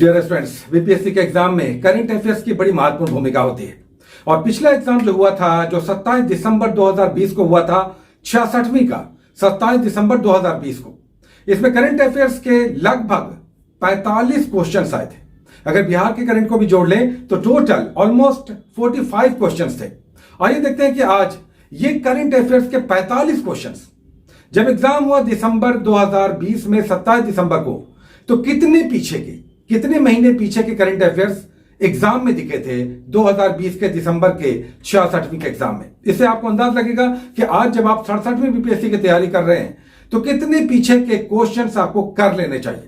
Dear students, BPSC के exam में current affairs की बड़ी महत्वपूर्ण भूमिका होती है। और पिछला एग्जाम जो हुआ था, जो 27 दिसंबर 2020 को हुआ था, 66वीं का 27 दिसंबर 2020 को, इसमें करंट अफेयर्स के लगभग 45 क्वेश्चन आए थे। अगर बिहार के करंट को भी जोड़ लें तो टोटल ऑलमोस्ट 45 क्वेश्चन थे। आइए देखते हैं कि आज ये करंट अफेयर्स के 45 क्वेश्चन, जब एग्जाम हुआ दिसंबर 2020 में 27 दिसंबर को, तो कितने महीने पीछे के करंट अफेयर्स एग्जाम में दिखे थे 2020 के दिसंबर के 66वीं के एग्जाम में। इससे आपको अंदाज लगेगा कि आज जब आप 67वीं बीपीएससी की तैयारी कर रहे हैं तो कितने पीछे के क्वेश्चंस आपको कर लेने चाहिए।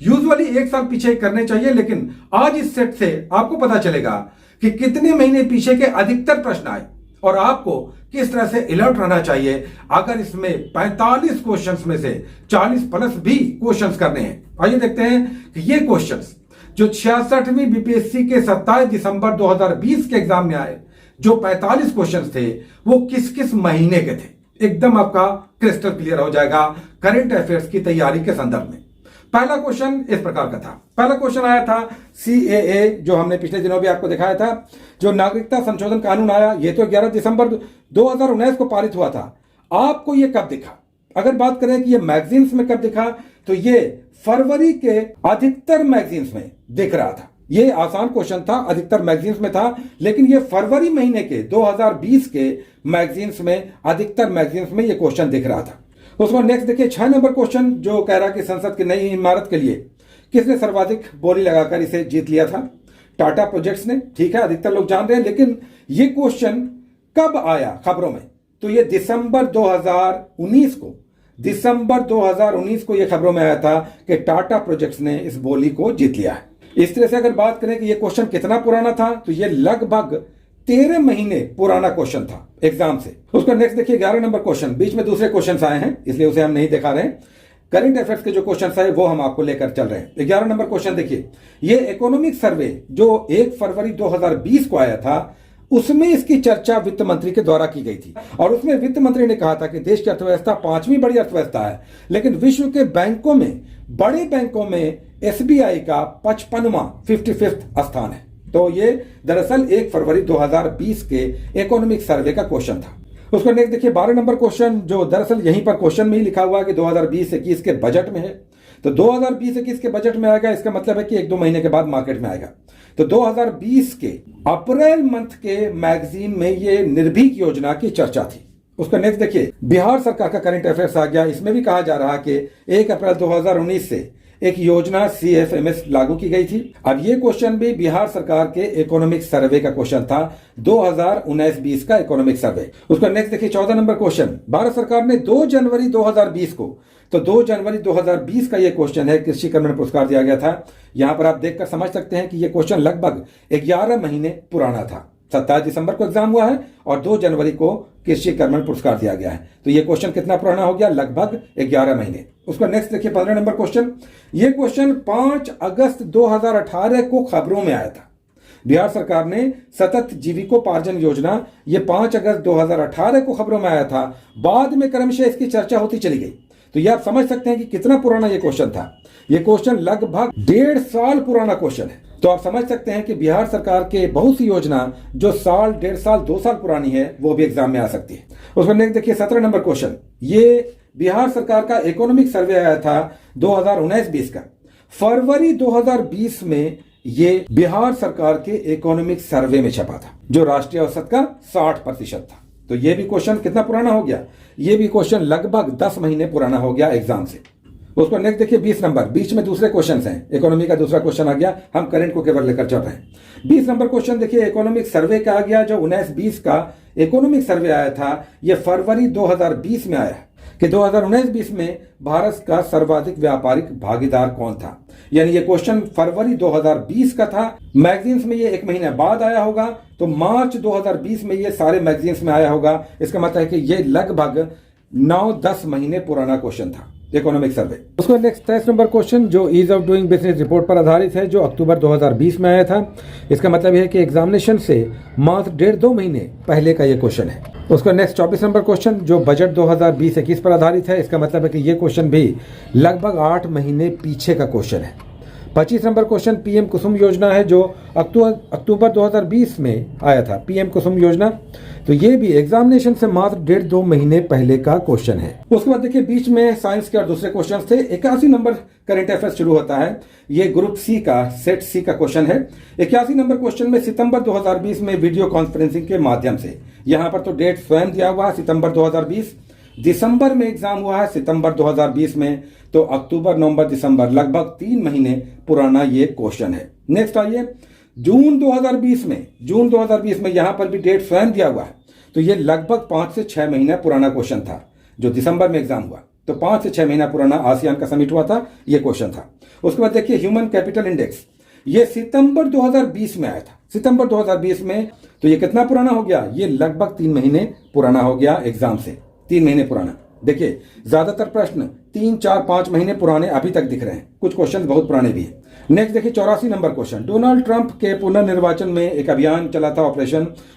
यूजुअली एक साल पीछे करने चाहिए, लेकिन आज इस सेट से आपको पता चलेगा कि कितने महीने पीछे के अधिकतर प्रश्न आए और आपको किस तरह से अलर्ट रहना चाहिए अगर इसमें 45 क्वेश्चंस में से 40 प्लस भी क्वेश्चंस करने हैं। आइए देखते हैं कि ये क्वेश्चंस जो 66वीं बीपीएससी के 27 दिसंबर 2020 के एग्जाम में आए, जो 45 क्वेश्चंस थे, वो किस किस महीने के थे। एकदम आपका क्रिस्टल क्लियर हो जाएगा करंट अफेयर्स की तैयारी के संदर्भ में। पहला क्वेश्चन इस प्रकार का था। पहला क्वेश्चन आया था सीएए, जो हमने पिछले दिनों भी आपको दिखाया था, जो नागरिकता संशोधन कानून आया, ये तो 11 दिसंबर 2019 को पारित हुआ था। आपको ये कब दिखा? अगर बात करें कि ये मैगजीन्स में कब दिखा, तो ये फरवरी के अधिकतर मैगजीन्स में दिख रहा था। ये आसान क्वेश्चन था, अधिकतर मैगजीन्स में था, लेकिन ये फरवरी महीने के 2020 के मैगजीन्स में, अधिकतर मैगजीन्स में ये क्वेश्चन दिख रहा था। उसके बाद नेक्स्ट देखिए 6 नंबर क्वेश्चन, जो कह रहा कि संसद की नई इमारत के लिए किसने सर्वाधिक बोली लगाकर इसे जीत लिया था? टाटा प्रोजेक्ट्स ने। ठीक है, अधिकतर लोग जान रहे हैं, लेकिन ये क्वेश्चन कब आया खबरों में? तो ये दिसंबर 2019 को ये खबरों में आया था कि टाटा प्रोजेक्ट्स ने इस बोली को जीत लिया है। इस तरह से अगर बात करें कि ये क्वेश्चन कितना पुराना था, तो ये लगभग 13 महीने पुराना क्वेश्चन था एग्जाम से। उसका नेक्स्ट देखिए 11 नंबर क्वेश्चन, बीच में दूसरे क्वेश्चन आए हैं इसलिए उसे हम नहीं दिखा रहे हैं। करंट अफेयर्स के जो क्वेश्चन आए वो हम आपको लेकर चल रहे हैं। 11 नंबर क्वेश्चन देखिए, ये इकोनॉमिक सर्वे जो 1 फरवरी 2020 को आया था, उसमें इसकी चर्चा वित्त मंत्री के द्वारा की गई थी। और उसमें वित्त मंत्री ने कहा था कि देश की अर्थव्यवस्था 5वीं बड़ी अर्थव्यवस्था है, लेकिन विश्व के बैंकों में, बड़े बैंकों में एसबीआई का 55वां स्थान है। तो ये दरअसल 1 फरवरी 2020 के इकोनॉमिक सर्वे का क्वेश्चन था। उसको नेक्स्ट देखिए 12 नंबर क्वेश्चन, जो दरअसल यहीं पर क्वेश्चन में ही लिखा हुआ है कि 2020-21 के बजट में है। तो 2020-21 के बजट में आएगा, इसका मतलब है कि 1-2 महीने के बाद मार्केट में आएगा। तो 2020 के अप्रैल मंथ के मैगजीन में ये निर्भीक योजना की चर्चा थी। उसका नेक्स्ट देखिए बिहार सरकार का करंट अफेयर्स आ गया। इसमें भी कहा जा रहा है कि 1 अप्रैल 2019 से एक योजना सीएफएमएस लागू की गई थी। अब ये क्वेश्चन भी बिहार सरकार के इकोनॉमिक सर्वे का क्वेश्चन था, 2019-20 का इकोनॉमिक सर्वे। उसका नेक्स्ट देखिए 14 नंबर क्वेश्चन, भारत सरकार ने 2 जनवरी 2020 को, तो 2 जनवरी 2020 का ये क्वेश्चन है, कृषि कर्मण पुरस्कार दिया गया था। यहां पर आप देखकर समझ सकते हैं कि ये क्वेश्चन लगभग 11 महीने पुराना था। 27 दिसंबर को एग्जाम हुआ है और 2 जनवरी को कृषि कर्मण पुरस्कार दिया गया है। तो ये क्वेश्चन कितना पुराना हो गया? लगभग 11 महीने। उसका नेक्स्ट देखिए 15 नंबर क्वेश्चन, ये क्वेश्चन 5 अगस्त 2018 को खबरों में आया था। बिहार सरकार ने सतत जीविकोपार्जन योजना, ये 5 अगस्त 2018 को खबरों में आया था। बाद में क्रमशः इसकी चर्चा होती चली गई। तो ये आप समझ सकते हैं कि कितना पुराना ये क्वेश्चन था। ये क्वेश्चन लगभग 1.5 साल पुराना क्वेश्चन है। तो आप समझ सकते हैं कि बिहार सरकार के बहुत सी योजना जो साल, 1.5 साल, 2 साल पुरानी है, वो भी एग्जाम में आ सकती है। उसमें नेक्स्ट देखिए 17 नंबर क्वेश्चन, ये बिहार सरकार का इकोनॉमिक सर्वे आया था 2019-20 का। फरवरी 2020 में ये बिहार सरकार के इकोनॉमिक सर्वे में छपा था, जो राष्ट्रीय औसत का 60% था। तो ये भी क्वेश्चन कितना पुराना हो गया? ये भी क्वेश्चन लगभग 10 महीने पुराना हो गया एग्जाम से। उसको नेक्स्ट देखिए 20 नंबर, बीच में दूसरे क्वेश्चन हैं। इकोनॉमी का दूसरा क्वेश्चन आ गया, हम करंट को केवल लेकर चल रहे हैं। 20 नंबर क्वेश्चन देखिए इकोनॉमिक सर्वे का आ गया, जो 19-20 का इकोनॉमिक सर्वे आया था, ये फरवरी 2020 में आया कि 2019-20 में भारत का सर्वाधिक व्यापारिक भागीदार कौन था। यानी ये क्वेश्चन फरवरी 2020 का था। मैगजीन्स में ये 1 महीने बाद आया होगा, तो मार्च 2020 में ये सारे मैगजीन्स में आया होगा। इसका मतलब है कि ये लगभग 9-10 महीने पुराना क्वेश्चन था इकोनॉमिक सर्वे। उसका नेक्स्ट 23 नंबर क्वेश्चन, जो ease of doing business report पर आधारित है, जो अक्टूबर 2020 में आया था। इसका मतलब है कि एग्जामिनेशन से मात्र 1.5-2 महीने पहले का ये क्वेश्चन है। उसका नेक्स्ट 24 नंबर क्वेश्चन, जो बजट 2020-21 पर आधारित है। इसका मतलब है कि ये क्वेश्चन भी लगभग 8 महीने पीछे का क्वेश्चन है। 25 नंबर क्वेश्चन पीएम कुसुम योजना है जो अक्टूबर 2020 में आया था, पीएम कुसुम योजना। तो ये भी एग्जामिनेशन से मात्र 1.5-2 महीने पहले का क्वेश्चन है। उसके बाद देखिए बीच में साइंस के और दूसरे क्वेश्चन थे। 81 नंबर करंट अफेयर्स शुरू होता है। ये ग्रुप सी का सेट सी का क्वेश्चन है। 81 नंबर क्वेश्चन में सितंबर 2020 में वीडियो कॉन्फ्रेंसिंग के माध्यम से, यहां पर तो डेट स्वयं दिया हुआ है सितंबर 2020, दिसंबर में एग्जाम हुआ है सितंबर 2020 में, तो अक्टूबर नवंबर दिसंबर लगभग 3 महीने पुराना ये क्वेश्चन है। नेक्स्ट आइए जून 2020 में यहां पर भी डेट स्वयं दिया हुआ है, तो ये लगभग 5 से 6 महीना पुराना क्वेश्चन था जो दिसंबर में एग्जाम हुआ, तो 5 से 6 महीना पुराना आसियान का समिट हुआ था, ये क्वेश्चन था। उसके बाद देखिए ह्यूमन कैपिटल इंडेक्स, ये सितंबर 2020 में आया था, सितंबर 2020 में, तो ये कितना पुराना हो गया, ये लगभग 3 महीने पुराना हो गया एग्जाम से, 3 महीने पुराना। देखिए ज्यादातर प्रश्न 3, 4, 5 महीने पुराने अभी तक दिख रहे हैं, कुछ क्वेश्चन बहुत पुराने भी हैं। नेक्स्ट देखिए 84 नंबर क्वेश्चन, डोनाल्ड ट्रंप के पुनर्निर्वाचन में एक अभियान चला था,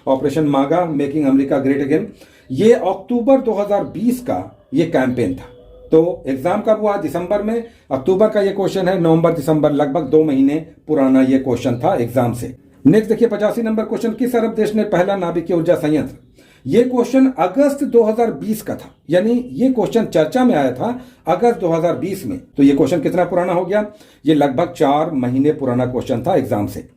ऑपरेशन मागा, मेकिंग अमेरिका ग्रेट अगेन। ये अक्टूबर 2020 का ये कैंपेन था, तो एग्जाम कब हुआ, दिसंबर में। अक्टूबर का ये क्वेश्चन है, नवंबर दिसंबर लगभग 2 महीने पुराना ये क्वेश्चन था एग्जाम से। नेक्स्ट देखिए 85 नंबर क्वेश्चन, किस अरब देश ने पहला नाभिकीय ऊर्जा संयंत्र, ये क्वेश्चन अगस्त 2020 का था, यानी ये क्वेश्चन चर्चा में आया था अगस्त 2020 में, तो ये क्वेश्चन कितना पुराना हो गया, ये लगभग 4 महीने पुराना क्वेश्चन था एग्जाम से।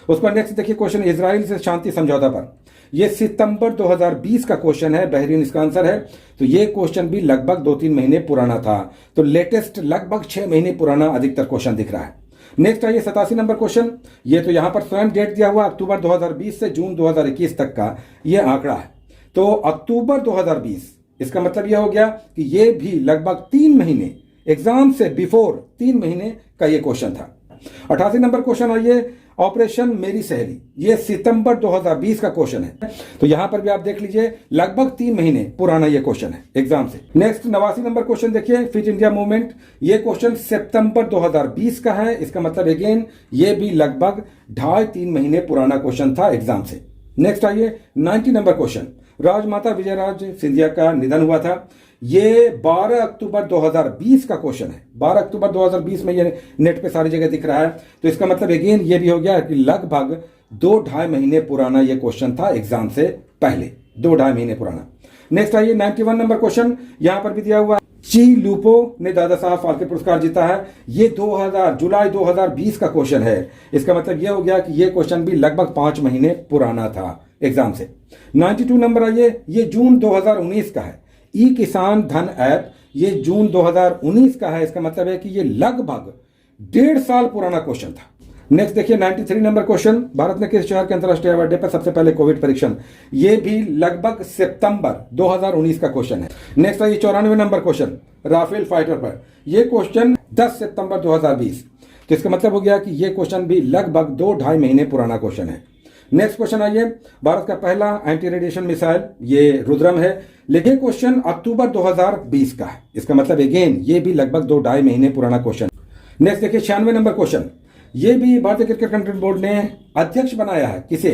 उसके बाद नेक्स्ट देखिए क्वेश्चन इजराइल से शांति समझौता पर, ये सितंबर 2020 का क्वेश्चन है, बहरीन इसका आंसर है, तो ये क्वेश्चन भी लगभग 2-3 महीने पुराना था, तो लेटेस्ट लगभग 6 महीने पुराना अधिकतर क्वेश्चन दिख रहा है। नेक्स्ट आइए 87 नंबर क्वेश्चन, ये तो यहां पर स्वयं डेट दिया हुआ अक्टूबर 2020 से जून 2021 तक का ये आंकड़ा है, तो अक्टूबर 2020, इसका मतलब यह हो गया कि ये भी लगभग 3 महीने एग्जाम से बिफोर 3 महीने का ये क्वेश्चन था। 88 नंबर क्वेश्चन आइए, ऑपरेशन मेरी सहेली, ये सितंबर 2020 का क्वेश्चन है, तो यहां पर भी आप देख लीजिए लगभग 3 महीने पुराना ये क्वेश्चन है एग्जाम से। नेक्स्ट 89 नंबर क्वेश्चन देखिए, फिट इंडिया मूवमेंट, ये क्वेश्चन सितंबर 2020 का है, इसका मतलब अगेन ये भी लगभग 2.5-3 महीने पुराना क्वेश्चन था एग्जाम से। नेक्स्ट आइए 90 नंबर क्वेश्चन, राजमाता विजयराजे सिंधिया का निधन हुआ था, ये 12 अक्टूबर 2020 का क्वेश्चन है, 12 अक्टूबर 2020 में ये नेट पे सारी जगह दिख रहा है, तो इसका मतलब अगेन ये भी हो गया कि लगभग 2-2.5 महीने पुराना ये क्वेश्चन था एग्जाम से पहले, 2-2.5 महीने पुराना। नेक्स्ट आइए 91 नंबर क्वेश्चन, यहां पर भी दिया हुआ ची लूपो ने दादा साहब फाल्के पुरस्कार जीता है, ये जुलाई 2020 का क्वेश्चन है, इसका मतलब यह हो गया कि ये क्वेश्चन भी लगभग 5 महीने पुराना था एग्जाम से। 92 नंबर आइए, ये जून 2019 का है, ई किसान धन ऐप, ये जून 2019 का है, इसका मतलब है कि ये लगभग 1.5 साल पुराना क्वेश्चन था। नेक्स्ट देखिए 93 नंबर क्वेश्चन, भारत में किस शहर के अंतरराष्ट्रीय हवाई अड्डे पर सबसे पहले कोविड परीक्षण, ये भी लगभग सितंबर 2019 का क्वेश्चन है। नेक्स्ट आइए 94 नंबर क्वेश्चन, राफेल फाइटर पर, यह क्वेश्चन 10 सितंबर 2020, तो इसका मतलब हो गया कि यह क्वेश्चन भी लगभग 2-2.5 महीने पुराना क्वेश्चन है। नेक्स्ट क्वेश्चन आइए, भारत का पहला एंटी रेडिएशन मिसाइल, ये रुद्रम है, लेकिन क्वेश्चन अक्टूबर 2020 का है, इसका मतलब अगेन ये भी लगभग 2-2.5 महीने पुराना क्वेश्चन। नेक्स्ट देखिए 96 नंबर क्वेश्चन, ये भी भारतीय क्रिकेट कंट्रोल बोर्ड ने अध्यक्ष बनाया है, किसे,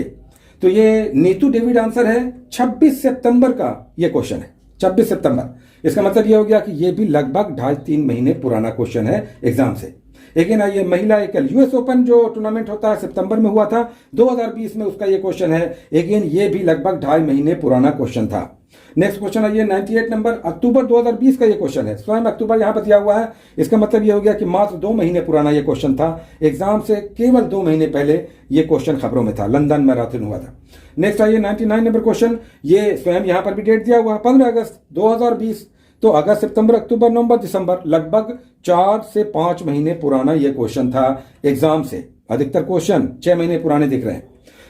तो ये नीतू डेविड आंसर है, 26 सितंबर का ये क्वेश्चन है, 26 सितंबर, इसका मतलब ये हो गया कि ये भी लगभग 2.5-3 महीने पुराना क्वेश्चन है एग्जाम से। लेकिन आइए महिला एकल यूएस ओपन जो टूर्नामेंट होता है सितंबर में हुआ था 2020 में, उसका ये क्वेश्चन है, अगेन ये भी लगभग 2.5 महीने पुराना क्वेश्चन था। नेक्स्ट क्वेश्चन आइए 98 नंबर, अक्टूबर 2020 का ये क्वेश्चन है, स्वयं अक्टूबर यहां पर दिया हुआ है, इसका मतलब ये हो गया कि मात्र 2 महीने पुराना ये क्वेश्चन था एग्जाम से, केवल 2 महीने पहले ये क्वेश्चन खबरों में था, लंदन मैराथन हुआ था। नेक्स्ट आइए 99 नंबर क्वेश्चन, ये स्वयं यहां पर भी डेट दिया हुआ है 15 अगस्त 2020, तो अगस्त, सितंबर, अक्टूबर, नवंबर, दिसंबर, लगभग 4 से 5 महीने पुराना यह क्वेश्चन था एग्जाम से। अधिकतर क्वेश्चन 6 महीने पुराने दिख रहे हैं।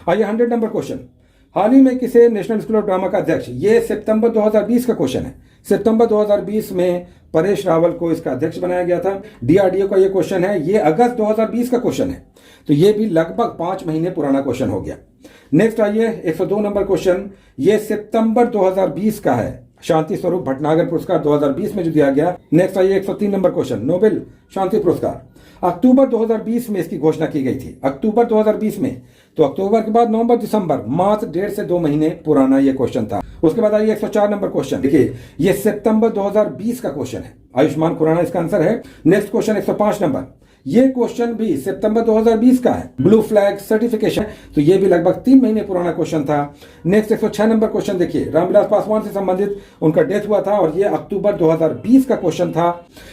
आइए 100 नंबर क्वेश्चन, हाल ही में किसे नेशनल स्कूल ऑफ ड्रामा का अध्यक्ष, ये सितंबर 2020 का क्वेश्चन है, सितंबर 2020 में परेश रावल को इसका अध्यक्ष बनाया गया था। डीआरडीओ का ये क्वेश्चन है, ये अगस्त 2020 का क्वेश्चन है, तो ये भी लगभग 5 महीने पुराना क्वेश्चन हो गया। नेक्स्ट आइए 102 नंबर क्वेश्चन, ये सितंबर 2020 का है, शांति स्वरूप भटनागर पुरस्कार 2020 में जो दिया गया। नेक्स्ट आइए 103 नंबर क्वेश्चन, नोबेल शांति पुरस्कार, अक्टूबर 2020 में इसकी घोषणा की गई थी, अक्टूबर 2020 में, तो अक्टूबर के बाद नवंबर, दिसंबर, मात्र 1.5 से 2 महीने पुराना यह क्वेश्चन था। उसके बाद आइए 104 नंबर क्वेश्चन, देखिए ये सितंबर 2020 का क्वेश्चन है, आयुष्मान खुराना इसका आंसर है। नेक्स्ट क्वेश्चन 105 नंबर, ये क्वेश्चन भी सितंबर 2020 का है, ब्लू फ्लैग सर्टिफिकेशन, तो ये भी लगभग 3 महीने पुराना क्वेश्चन था। नेक्स्ट 106 नंबर क्वेश्चन देखिए, रामविलास पासवान से संबंधित उनका डेथ हुआ था और ये अक्टूबर 2020 का क्वेश्चन था।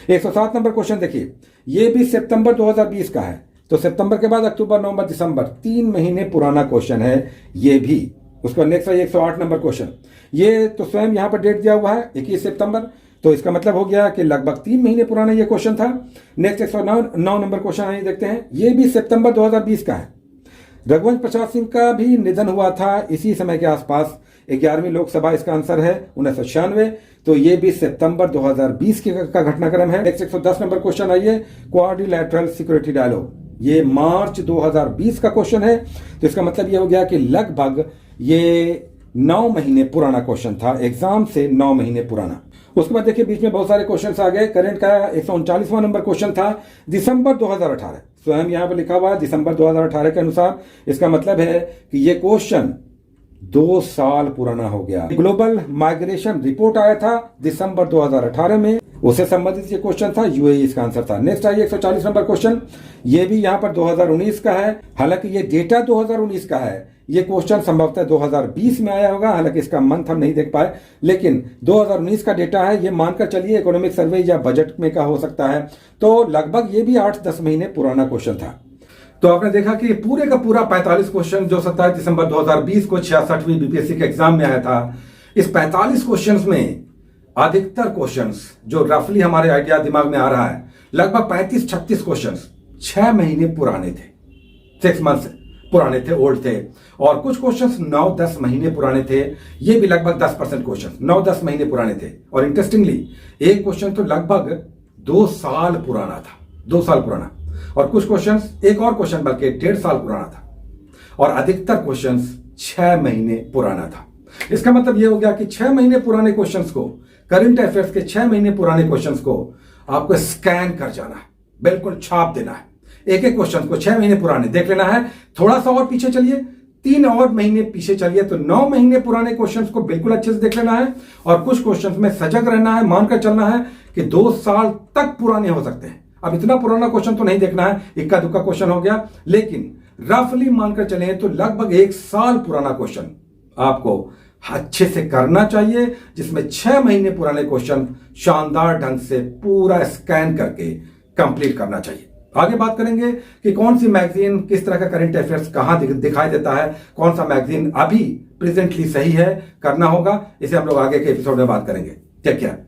107 नंबर क्वेश्चन देखिए, ये भी सितंबर 2020 का है, तो सितंबर के बाद अक्टूबर, नवंबर, दिसंबर 3 महीने पुराना क्वेश्चन है ये भी। उसका नेक्स्ट है 108 नंबर क्वेश्चन, ये तो स्वयं यहां पर डेट दिया हुआ है 21 सितंबर, तो इसका मतलब हो गया कि लगभग 3 महीने पुराना ये क्वेश्चन था। नेक्स्ट 109 नंबर क्वेश्चन आइए देखते हैं, ये भी सितंबर 2020 का है। रघुवंश प्रसाद सिंह का भी निधन हुआ था इसी समय के आसपास, 11वीं लोकसभा इसका आंसर है 1996, तो ये भी सितंबर 2020 का घटनाक्रम है। नेक्स्ट 110 नंबर क्वेश्चन आइए, क्वाड्रिलैटरल सिक्योरिटी डायलॉग, ये मार्च 2020 का क्वेश्चन है, तो इसका मतलब ये हो गया कि लगभग ये 9 महीने पुराना क्वेश्चन था, एग्जाम से 9 महीने पुराना। उसके बाद देखिए बीच में बहुत सारे क्वेश्चन आ गए। करंट का 139वां नंबर क्वेश्चन था दिसंबर 2018, स्वयं यहां पर लिखा हुआ है दिसंबर 2018 के अनुसार, इसका मतलब है कि ये क्वेश्चन 2 साल पुराना हो गया। ग्लोबल माइग्रेशन रिपोर्ट आया था दिसंबर 2018 में, उससे संबंधित ये क्वेश्चन था, यूएई इसका आंसर था। नेक्स्ट आइए 140 नंबर क्वेश्चन, ये भी यहां पर 2019 का है, हालांकि ये डेटा 2019 का है, ये क्वेश्चन संभवतः 2020 में आया होगा, हालांकि इसका मंथ हम नहीं देख पाए, लेकिन 2019 का डेटा है, ये मानकर चलिए इकोनॉमिक सर्वे या बजट में का हो सकता है, तो लगभग ये भी 8-10 महीने पुराना क्वेश्चन था। तो आपने देखा कि पूरे का पूरा 45 क्वेश्चन जो 27 दिसंबर 2020 को 66वीं बीपीएससी के एग्जाम में आया था, इस 45 क्वेश्चंस में अधिकतर क्वेश्चंस जो रफली हमारे आइडिया दिमाग में आ रहा है, लगभग 35-36 क्वेश्चंस 6 महीने पुराने थे, 6 मंथ्स पुराने थे, ओल्ड थे, और कुछ क्वेश्चंस 9-10 महीने पुराने थे, ये भी लगभग 10% क्वेश्चन 9-10 महीने पुराने थे। और इंटरेस्टिंगली एक क्वेश्चन तो लगभग 2 साल पुराना था, 2 साल पुराना, और कुछ क्वेश्चंस, एक और क्वेश्चन बल्कि 1.5 साल पुराना था, और अधिकतर क्वेश्चंस 6 महीने पुराना था। इसका मतलब यह हो गया कि 6 महीने पुराने क्वेश्चंस को, करंट अफेयर्स के 6 महीने पुराने क्वेश्चंस को आपको स्कैन कर जाना है, बिल्कुल छाप देना है। एक एक क्वेश्चन को 6 महीने पुराने देख लेना है, थोड़ा सा और पीछे चलिए, 3 और महीने पीछे चलिए, तो 9 महीने पुराने क्वेश्चंस को बिल्कुल अच्छे से देख लेना है, और कुछ क्वेश्चंस में सजग रहना है, मानकर चलना है कि 2 साल तक पुराने हो सकते हैं। अब इतना पुराना क्वेश्चन तो नहीं देखना है, इक्का दुक्का क्वेश्चन हो गया, लेकिन रफली मानकर चले तो लगभग 1 साल पुराना क्वेश्चन आपको अच्छे से करना चाहिए, जिसमें 6 महीने पुराने क्वेश्चन शानदार ढंग से पूरा स्कैन करके कंप्लीट करना चाहिए। आगे बात करेंगे कि कौन सी मैगजीन, किस तरह का करंट अफेयर्स कहां दिखाई देता है, कौन सा मैगजीन अभी प्रेजेंटली सही है, करना होगा, इसे हम लोग आगे के एपिसोड में बात करेंगे। Take care.